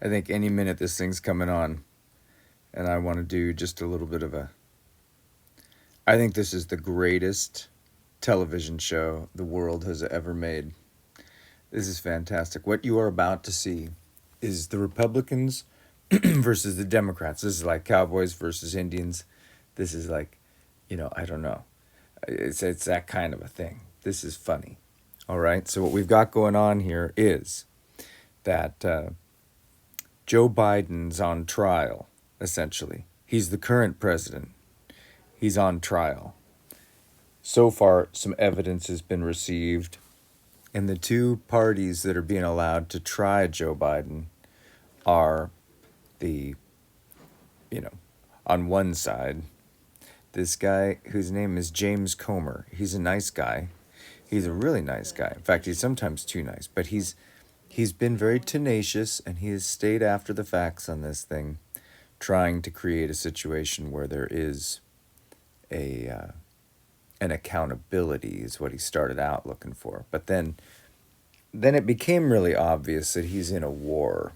I think any minute this thing's coming on, and I want to do just a little bit of a. I think this is the greatest television show the world has ever made. This is fantastic. What you are about to see is the Republicans versus the Democrats. This is like Cowboys versus Indians. This is like, I don't know. It's that kind of a thing. This is funny. All right. So what we've got going on here is that Joe Biden's on trial, essentially. He's the current president. He's on trial. So far, some evidence has been received, and the two parties that are being allowed to try Joe Biden are on one side, this guy whose name is James Comer. He's a nice guy. He's a really nice guy. In fact, he's sometimes too nice, but he's been very tenacious, and he has stayed after the facts on this thing, trying to create a situation where there is an accountability is what he started out looking for. But then it became really obvious that he's in a war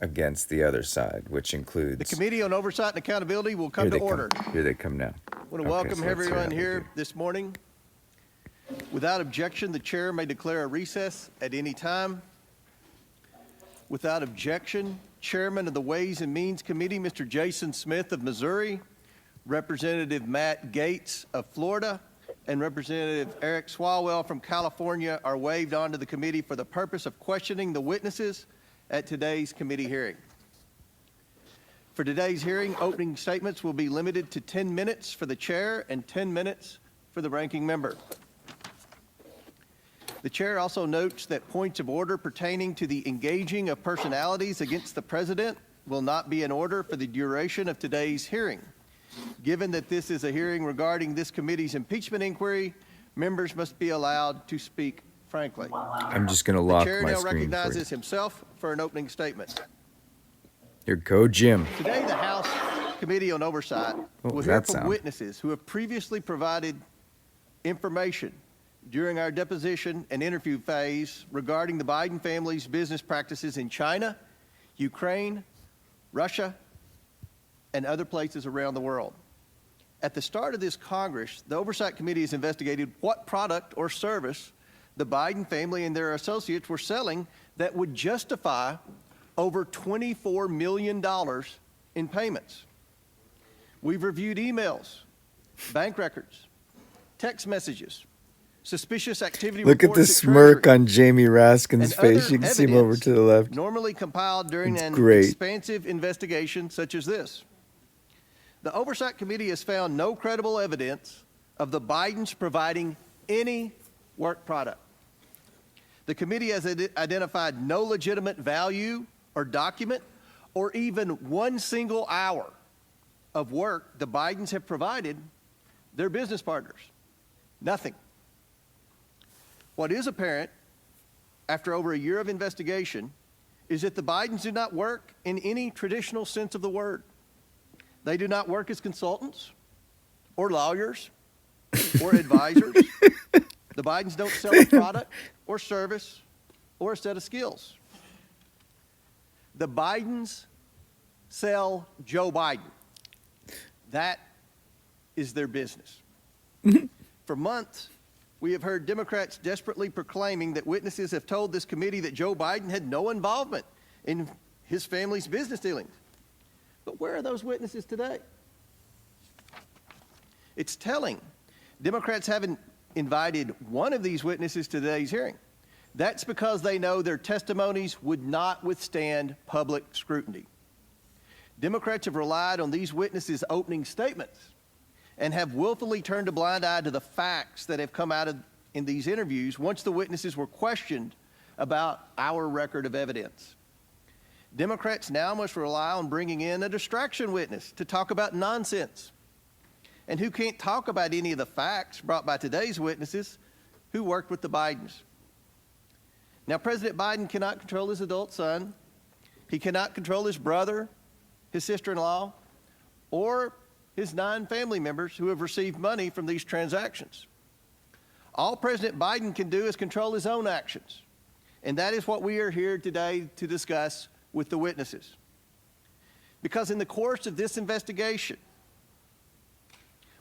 against the other side, which includes... The Committee on Oversight and Accountability will come to order. Here they come now. I want to welcome everyone here this morning. Without objection, the chair may declare a recess at any time. Without objection, Chairman of the Ways and Means Committee, Mr. Jason Smith of Missouri, Representative Matt Gaetz of Florida, and Representative Eric Swalwell from California are waived onto the committee for the purpose of questioning the witnesses at today's committee hearing. For today's hearing, opening statements will be limited to 10 minutes for the chair and 10 minutes for the ranking member. The chair also notes that points of order pertaining to the engaging of personalities against the president will not be in order for the duration of today's hearing. Given that this is a hearing regarding this committee's impeachment inquiry, members must be allowed to speak frankly. I'm just going to lock my screen. The chair now recognizes himself for an opening statement. Here, go, Jim. Today, the House Committee on Oversight will hear from witnesses who have previously provided information during our deposition and interview phase regarding the Biden family's business practices in China, Ukraine, Russia, and other places around the world. At the start of this Congress, the Oversight Committee has investigated what product or service the Biden family and their associates were selling that would justify over $24 million in payments. We've reviewed emails, bank records, text messages, suspicious activity reports. Look at the smirk on Jamie Raskin's face. You can see him over to the left. Normally compiled during an expansive investigation such as this. The Oversight Committee has found no credible evidence of the Bidens providing any work product. The committee has identified no legitimate value or document or even one single hour of work the Bidens have provided their business partners. Nothing. What is apparent after over a year of investigation is that the Bidens do not work in any traditional sense of the word. They do not work as consultants or lawyers or advisors. The Bidens don't sell a product or service or a set of skills. The Bidens sell Joe Biden. That is their business. For months, we have heard Democrats desperately proclaiming that witnesses have told this committee that Joe Biden had no involvement in his family's business dealings. But where are those witnesses today? It's telling. Democrats haven't invited one of these witnesses to today's hearing. That's because they know their testimonies would not withstand public scrutiny. Democrats have relied on these witnesses' opening statements and have willfully turned a blind eye to the facts that have come out in these interviews once the witnesses were questioned about our record of evidence. Democrats now must rely on bringing in a distraction witness to talk about nonsense, and who can't talk about any of the facts brought by today's witnesses who worked with the Bidens. Now, President Biden cannot control his adult son. He cannot control his brother, his sister-in-law, or his 9 family members who have received money from these transactions. All President Biden can do is control his own actions. And that is what we are here today to discuss with the witnesses. Because in the course of this investigation,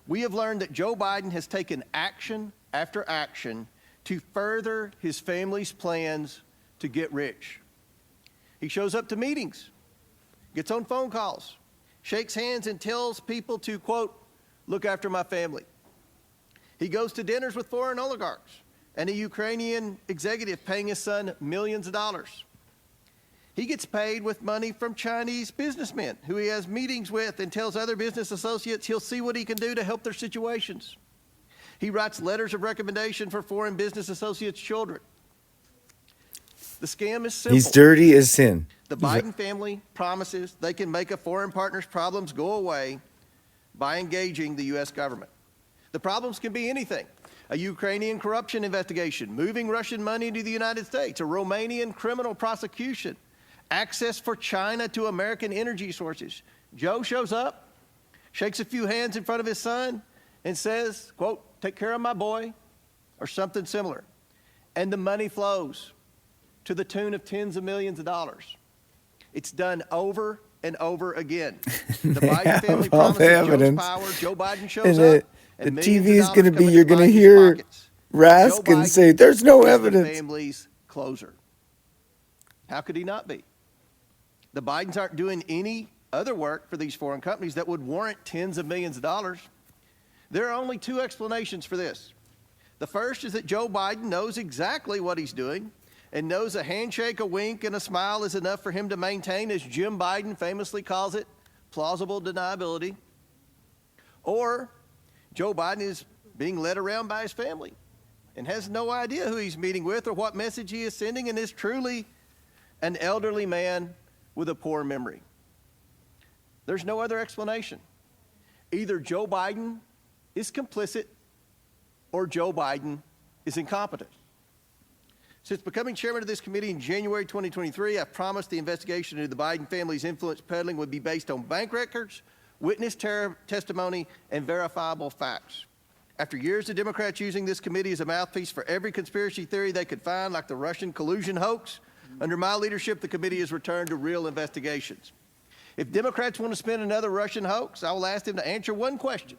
we have learned that Joe Biden has taken action after action to further his family's plans to get rich. He shows up to meetings, gets on phone calls, shakes hands and tells people to, quote, look after my family. He goes to dinners with foreign oligarchs and a Ukrainian executive paying his son millions of dollars. He gets paid with money from Chinese businessmen who he has meetings with and tells other business associates he'll see what he can do to help their situations. He writes letters of recommendation for foreign business associates' children. The scam is simple. He's dirty as sin. The Biden family promises they can make a foreign partner's problems go away by engaging the U.S. government. The problems can be anything: a Ukrainian corruption investigation, moving Russian money to the United States, a Romanian criminal prosecution, access for China to American energy sources. Joe shows up, shakes a few hands in front of his son, and says, quote, take care of my boy, or something similar. And the money flows to the tune of tens of millions of dollars. It's done over and over again. The Biden family promises Joe's power. Joe Biden shows up. The TV is going to be, you're going to hear Raskin say, there's no evidence. The family's closer. How could he not be? The Bidens aren't doing any other work for these foreign companies that would warrant tens of millions of dollars. There are only two explanations for this. The first is that Joe Biden knows exactly what he's doing and knows a handshake, a wink, and a smile is enough for him to maintain, as Jim Biden famously calls it, plausible deniability. Or Joe Biden is being led around by his family and has no idea who he's meeting with or what message he is sending, and is truly an elderly man with a poor memory. There's no other explanation. Either Joe Biden is complicit or Joe Biden is incompetent. Since becoming chairman of this committee in January 2023, I've promised the investigation into the Biden family's influence peddling would be based on bank records, witness testimony, and verifiable facts. After years of Democrats using this committee as a mouthpiece for every conspiracy theory they could find, like the Russian collusion hoax, under my leadership, the committee has returned to real investigations. If Democrats want to spin another Russian hoax, I will ask them to answer one question.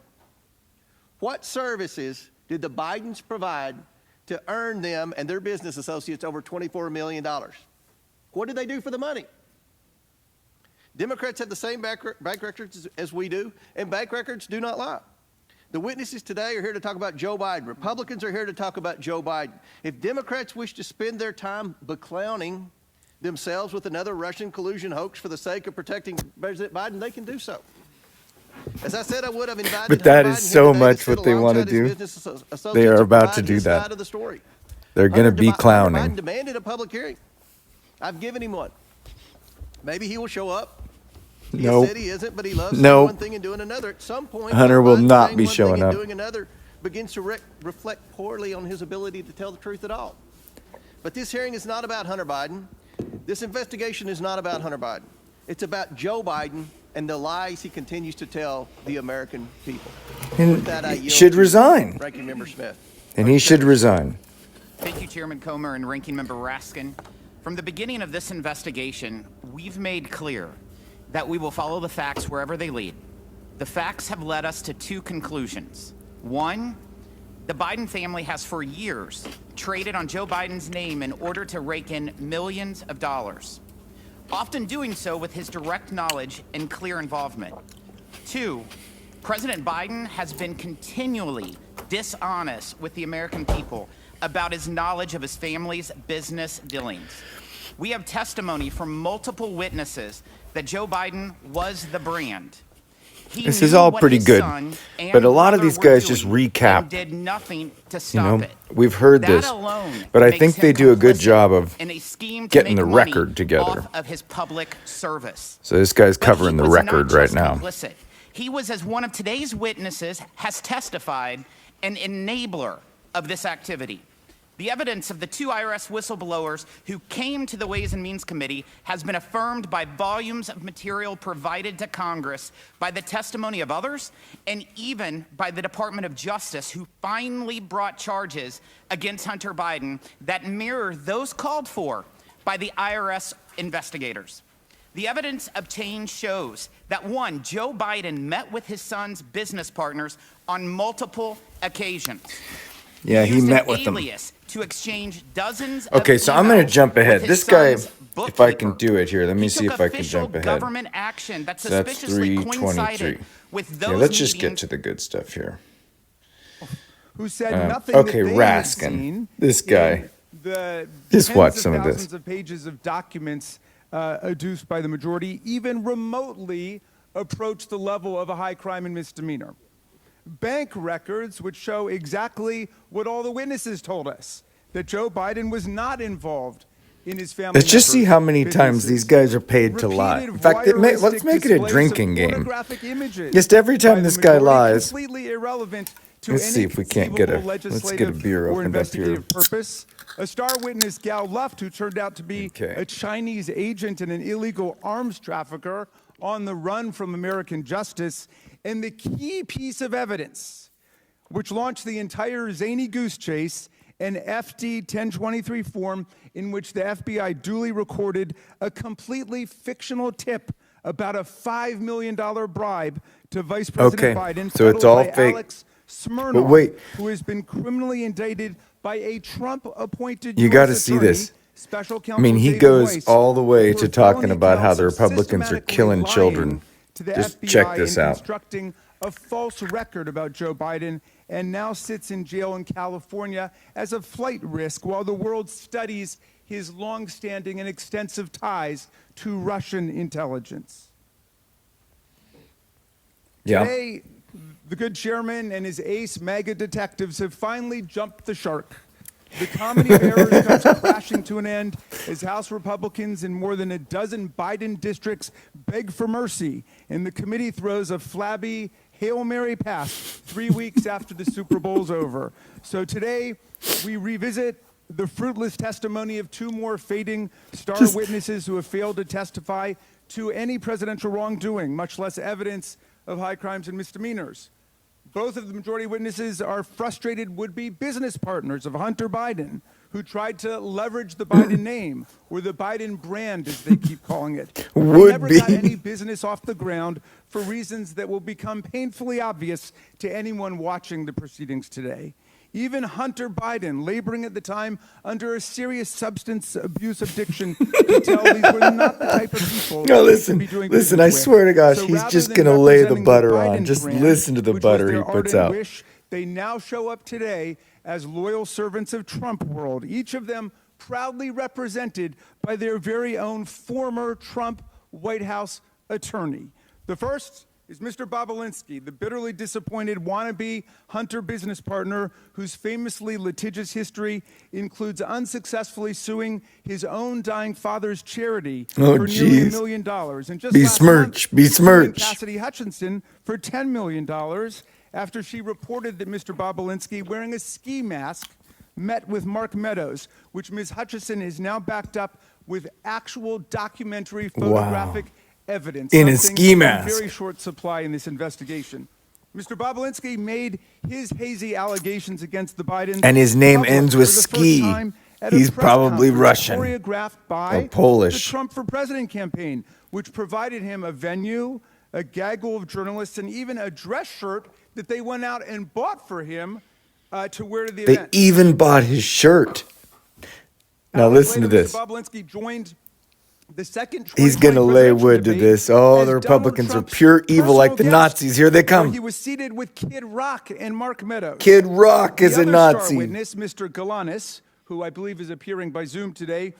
What services did the Bidens provide to earn them and their business associates over $24 million? What did they do for the money? Democrats have the same bank records as we do, and bank records do not lie. The witnesses today are here to talk about Joe Biden. Republicans are here to talk about Joe Biden. If Democrats wish to spend their time beclowning themselves with another Russian collusion hoax for the sake of protecting President Biden, they can do so. As I said, I would have invited. But that is so much what they want to do. They are about to do that. They're going to be clowning. Biden demanded a public hearing. I've given him one. Maybe he will show up. He said he isn't, but he loves saying one thing and doing another. At some point, Hunter will not be showing up. Doing another begins to reflect poorly on his ability to tell the truth at all. But this hearing is not about Hunter Biden. This investigation is not about Hunter Biden. It's about Joe Biden and the lies he continues to tell the American people. And with that, I yield should to resign. Ranking Member Smith. And he should resign. Thank you, Chairman Comer and Ranking Member Raskin. From the beginning of this investigation, we've made clear that we will follow the facts wherever they lead. The facts have led us to two conclusions. One, the Biden family has for years traded on Joe Biden's name in order to rake in millions of dollars, often doing so with his direct knowledge and clear involvement. Two, President Biden has been continually dishonest with the American people about his knowledge of his family's business dealings. We have testimony from multiple witnesses that Joe Biden was the brand. This is all pretty good, but a lot of these guys just recap. Did nothing to stop it. We've heard this, but I think they do a good job of getting the record together. Of his public service. So this guy's covering the record right now. Complicit. He was, as one of today's witnesses has testified, an enabler of this activity. The evidence of the two IRS whistleblowers who came to the Ways and Means Committee has been affirmed by volumes of material provided to Congress, by the testimony of others, and even by the Department of Justice, who finally brought charges against Hunter Biden that mirror those called for by the IRS investigators. The evidence obtained shows that, one, Joe Biden met with his son's business partners on multiple occasions. Yeah, he used met an with them. alias to exchange dozens Okay, of so I'm going to emails jump ahead. with his This guy, son's if I can bookkeeper. do it here, let me He see took if I can official jump ahead. government action that So that's suspiciously 323. coincided with those Yeah, let's just get meetings. to the good stuff here. Who said nothing okay, that they had Raskin. seen This guy. in the Just tens watch of some of this. thousands of pages of documents adduced by the majority even remotely approach the level of a high crime and misdemeanor. Bank records which show exactly what all the witnesses told us, that Joe Biden was not involved in his family. Let's just see members' how many times businesses. these guys are paid to lie. Repeated In fact, let's voyeuristic make it a displays of drinking game. pornographic images Just every time by the this guy majority, lies, completely irrelevant to let's any see if we can't get conceivable let's get a legislative beer or opened up here. investigative purpose. A star witness, Gal Luft, who turned out to be Okay. a Chinese agent and an illegal arms trafficker on the run from American justice, and the key piece of evidence which launched the entire zany goose chase, an FD 1023 form in which the FBI duly recorded a completely fictional tip about a $5 million bribe to Vice President Biden, so it's peddled all by fake. Alex Smirnoff, But wait. who has been criminally indicted by a Trump-appointed You US gotta see attorney, this. Special I Counsel mean, he David goes Weiss, all the way for to talking felony about how counts the of Republicans are systematically killing lying children. to the Just FBI check this and out. constructing a false record about Joe Biden, and now sits in jail in California as a flight risk while the world studies his long-standing and extensive ties to Russian intelligence. Yeah. Today, the good chairman and his ace MAGA detectives have finally jumped the shark. The comedy of errors comes crashing to an end as House Republicans in more than a dozen Biden districts beg for mercy, and the committee throws a flabby Hail Mary pass 3 weeks after the Super Bowl's over. So today, we revisit the fruitless testimony of two more fading star witnesses who have failed to testify to any presidential wrongdoing, much less evidence of high crimes and misdemeanors. Both of the majority witnesses are frustrated would-be business partners of Hunter Biden, who tried to leverage the Biden name, or the Biden brand, as they keep calling it. They never got any business off the ground for reasons that will become painfully obvious to anyone watching the proceedings today. Even Hunter Biden, laboring at the time under a serious substance abuse addiction, could tell these were not the type of people No, he listen, should be doing listen, business I with. swear to gosh, So he's rather just than gonna lay the representing butter Biden on. Just brand, listen to the which was butter their he puts ardent out. wish, they now show up today as loyal servants of Trump world, each of them proudly represented by their very own former Trump White House attorney. The first is Mr. Bobulinski, the bitterly disappointed wannabe Hunter business partner whose famously litigious history includes unsuccessfully suing his own dying father's charity for nearly $1 million. And just last month, suing Cassidy Hutchinson for $10 million after she reported that Mr. Bobulinski, wearing a ski mask, met with Mark Meadows, which Ms. Hutchinson is now backed up with actual documentary photographic evidence. In a something ski in mask. very short supply in this investigation. Mr. Bobulinski made his hazy allegations against the Bidens, And his name public ends with for the first ski. time at a He's press probably conference Russian choreographed by or Polish. the Trump for President campaign, which provided him a venue, a gaggle of journalists, and even a dress shirt that they went out and bought for him to wear to the They event. even bought his shirt. Now Hours listen to later, this. Mr. Bobulinski joined the second He's going to 2020 lay presidential wood to debate this. Oh, as the Donald Republicans are Trump's pure evil like the personal guest, Nazis. Here they where come. he was seated with Kid Rock and Mark Meadows. Kid Rock is the a other Nazi. star witness, Mr. Galanis, who I believe is appearing by Zoom today,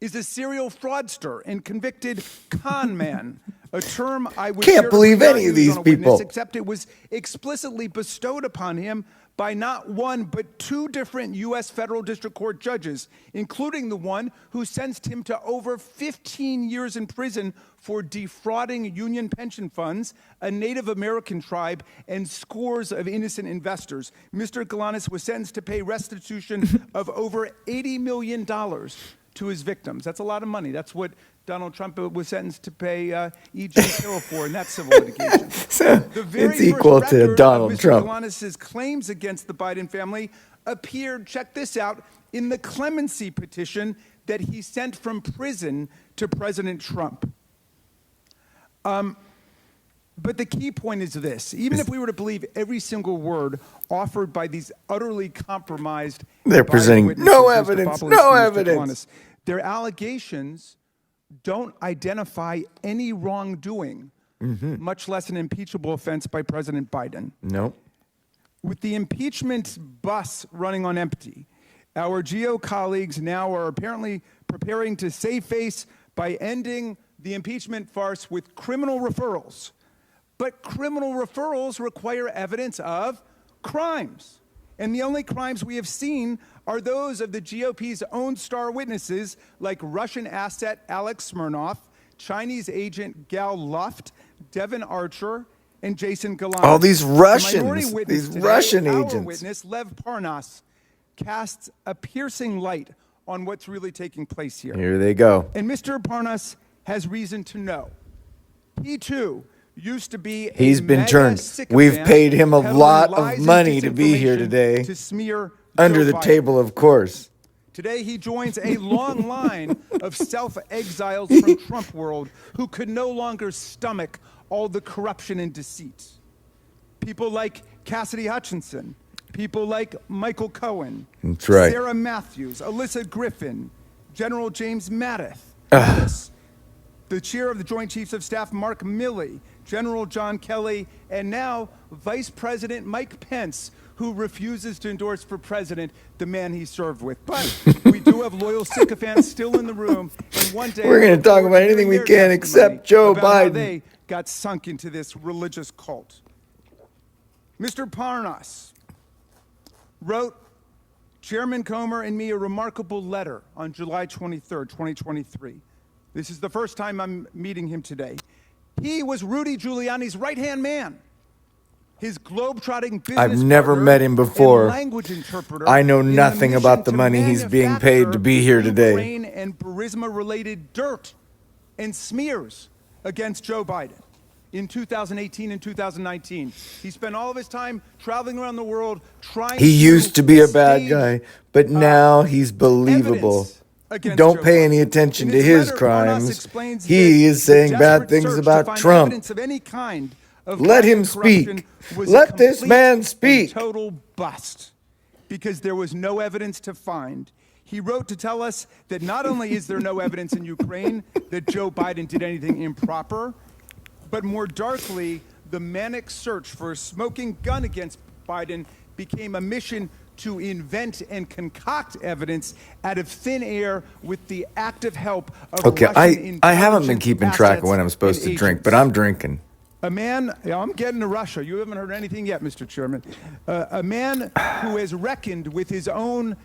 is a serial fraudster and convicted con man, a term I would Can't believe not any of use these on a witness, people. except it was explicitly bestowed upon him by not one but two different U.S. federal district court judges, including the one who sentenced him to over 15 years in prison for defrauding union pension funds, a Native American tribe, and scores of innocent investors. Mr. Galanis was sentenced to pay restitution of over $80 million to his victims. That's a lot of money. That's what Donald Trump was sentenced to pay E.J. Carroll for in that civil litigation. So The very it's equal first to record Donald of Mr. Trump. Galanis' claims against the Biden family appeared, check this out, in the clemency petition that he sent from prison to President Trump. But the key point is this. Even if we were to believe every single word offered by these utterly compromised... They're presenting no evidence, no evidence. Their allegations don't identify any wrongdoing, much less an impeachable offense by President Biden. Nope. With the impeachment bus running on empty, our GO colleagues now are apparently preparing to save face by ending the impeachment farce with criminal referrals. But criminal referrals require evidence of crimes. And the only crimes we have seen are those of the GOP's own star witnesses, like Russian asset Alex Smirnov, Chinese agent Gal Luft, Devin Archer, and Jason Gallant. All these Russians, these Russian agents. Our witness, Lev Parnas, casts a piercing light on what's really taking place here. Here they go. And Mr. Parnas has reason to know. He, too, used to be He's been turned. We've paid him a lot of money to be here today. To smear under Joe the Biden. Table, of course. Today, he joins a long line of self-exiles from Trump world who could no longer stomach all the corruption and deceit. People like Cassidy Hutchinson, people like Michael Cohen, That's right. Sarah Matthews, Alyssa Griffin, General James Mattis, the chair of the Joint Chiefs of Staff, Mark Milley, General John Kelly, and now Vice President Mike Pence, who refuses to endorse for president the man he served with. But we do have loyal sycophants still in the room, and one day we're going to talk about anything we can except Joe Biden. How they got sunk into this religious cult. Mr. Parnas wrote Chairman Comer and me a remarkable letter on July 23rd, 2023. This is the first time I'm meeting him today. He was Rudy Giuliani's right-hand man. His globe-trotting business I've never met him before. Language interpreter. I know nothing about the money he's being paid to be here today. Ukraine and Burisma-related dirt and smears against Joe Biden in 2018 and 2019. He spent all of his time traveling around the world trying He used to be a bad guy, but now he's believable. Don't pay any attention to his crimes. He is saying bad things about Trump. Let him speak. Let this man speak. Total bust, because there was no evidence to find. He wrote to tell us that not only is there no evidence in Ukraine that Joe Biden did anything improper, but more darkly, the manic search for a smoking gun against Biden became a mission to invent and concoct evidence out of thin air with the active help of Russian I haven't been keeping track of when I'm supposed to drink, but I'm drinking. A man, I'm getting to Russia. You haven't heard anything yet, Mr. Chairman. A man who has reckoned with his own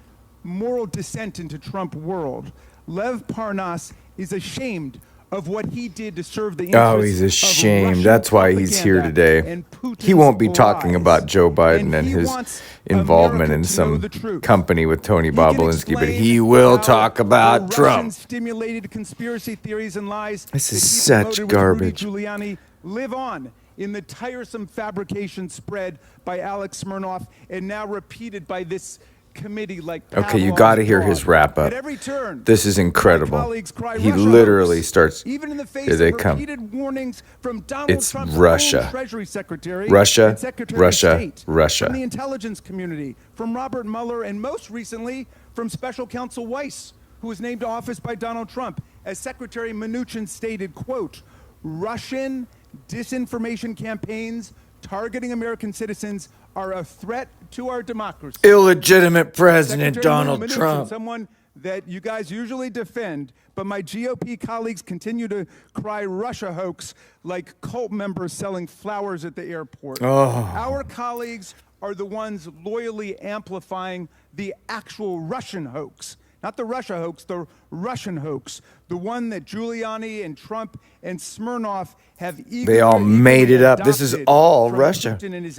moral descent into Trump world, Lev Parnas, is ashamed of what he did to serve the interests Oh, he's ashamed. Russian That's why he's here today. He won't be talking about Joe Biden and his involvement in some company with Tony Bobulinski, but he will talk about Trump. Stimulated conspiracy theories and lies. This is such garbage. Giuliani live on in the tiresome fabrication spread by Alex Smirnov and now repeated by this committee like Okay, you got to hear his wrap up. At every turn, this is incredible. He Russia literally hoax. starts. Even in the face Here they of come. repeated warnings from Donald It's Trump's Russia. own Treasury Secretary, Russia, and Secretary Russia, of State, Russia. from the intelligence community, from Robert Mueller, and most recently from Special Counsel Weiss, who was named to office by Donald Trump. As Secretary Mnuchin stated, quote, Russian disinformation campaigns targeting American citizens are a threat to our democracy. Illegitimate President Secretary Donald Mnuchin, Trump. someone that you guys usually defend, but my GOP colleagues continue to cry Russia hoax like cult members selling flowers at the airport. Our colleagues are the ones loyally amplifying the actual Russian hoax. Not the Russia hoax, the Russian hoax. The one that Giuliani and Trump and Smirnov have They all made it up. This is all Russia.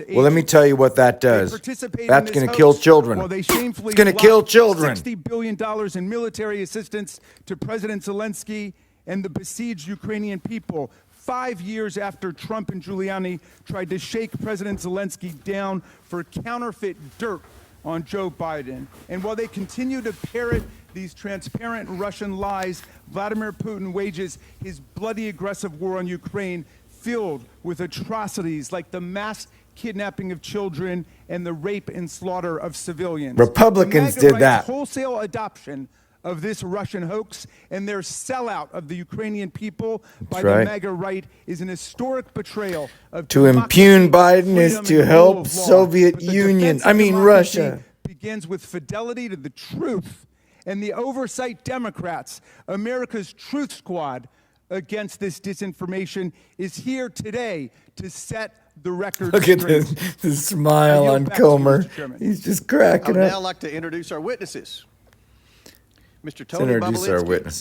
Well, let me tell you what that does. That's going to kill children. It's going to kill children. $60 billion in military assistance to President Zelensky and the besieged Ukrainian people. 5 years after Trump and Giuliani tried to shake President Zelensky down for counterfeit dirt on Joe Biden. And while they continue to parrot these transparent Russian lies, Vladimir Putin wages his bloody aggressive war on Ukraine filled with atrocities like the mass kidnapping of children and the rape and slaughter of civilians. Republicans The MAGA did that. right's wholesale adoption of this Russian hoax and their sellout of the Ukrainian people by right. the MAGA right is an historic betrayal of To democracy, impugn Biden is freedom, to and help rule of law. Soviet But the Union, defense of democracy Russia. begins with fidelity to the truth and the oversight Democrats, America's truth squad against this disinformation, is here today to set the record Look at straight. the smile I yield on back to you, Comer. Mr. Chairman. He's just I cracking would now up. like to introduce our witnesses. Mr. Let's Tony introduce our Bobulinski, witnesses.